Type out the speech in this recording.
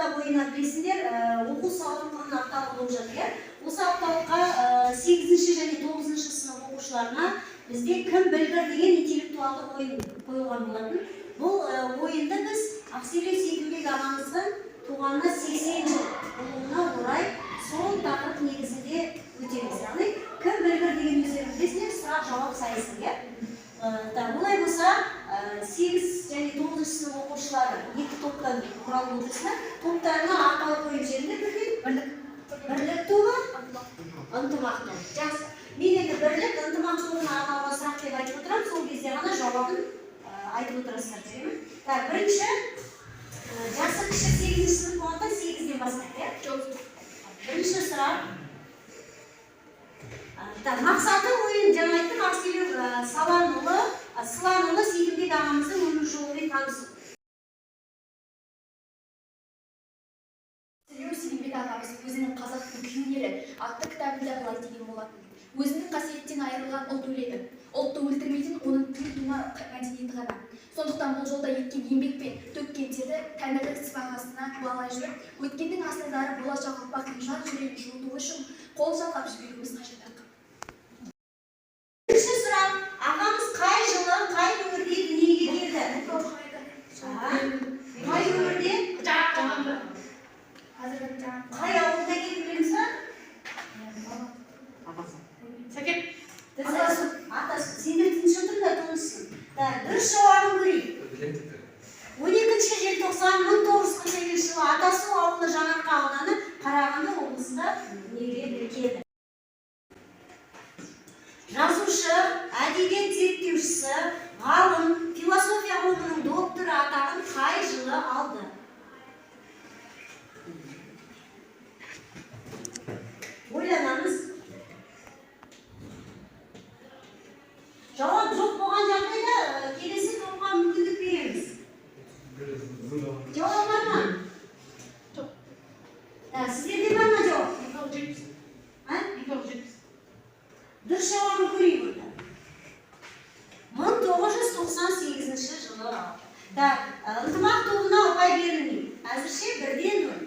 апта бойына білесіңдер, оқу сауаттылығын апталық болып жатыр. Осы апталыққа 8-ші және 9-ші сынып оқушыларына бізде кім білгір деген интеллектуалды ойын қойылған болатын. Бұл ойынды біз Ақселеу Сейдімбек ағамыздың туғанына 80 жыл болуына орай сол тақырып негізінде өтеміз. Яғни кім білгір деген өздеріңіз білесіздер, сұрақ жауап сайысы. Олай болса 8 және 9 сынып оқушылары екі топтан құралып отырсыздар. Топтарына аталық ойын жерінде бірлік тобы, ынтымақ тобы. Жақсы. Мен енді бірлік, ынтымақ тобына арналған сұрақ деп айтып отырамын, сол кезде ғана жауабын айтып отырасыздар, жүремін. Бірінші, жасы кіші 8-ші сынып болғанда 8-ден бастайды. Бірінші сұрақ. Мақсаты ойын жаңа айттым, Ақселеу Сыланұлы Сейдімбек ағамыздың өмір жолымен танысу. Ақселеу Сейдімбек ағамыз өзінің қазақтың күйеулері атты кітабында былай деген болатын. Өзінің қасиеттен айырылған ұлт өледі. Ұлтты өлтірмейтін оның тіл тума мәдениеті ғана. Сондықтан бұл жолда еткен еңбек пен төккен терді тәңірлік сыбағасына дуалай жүріп, өткеннің асылдары болашақ ұрпақтың жан жүрегін жылыту үшін қол жалғап жіберуіміз қажет. Бірінші сұрақ, ағамыз қай жылы, қай өңірде дүниеге келді? Қай өңірде? Қай ауылда келді білеміз ба? Атасы, сендер тыныш отырыңдар, тыныштысың. Дұрыс жауабын көрейік. 12 желтоқсан 1948 жылы Атасу ауылы Жаңаарқа ауданы Қарағанды облысында дүниеге келді. Жазушы, әдебиет зерттеушісі, ғалым, философия ғылымының докторы атағын қай жылы алды? Ойланамыз. Жауап жоқ болған жағдайда келесі топқа мүмкіндік береміз. Жауап бар ма? Жоқ. Сіздерде бар ма жауап? 1970. Дұрыс жауабын көрейік онда. 1998 жылы алды. Ынтымақ тобына ұпай берілмейді. Әзірше 1-ден 0.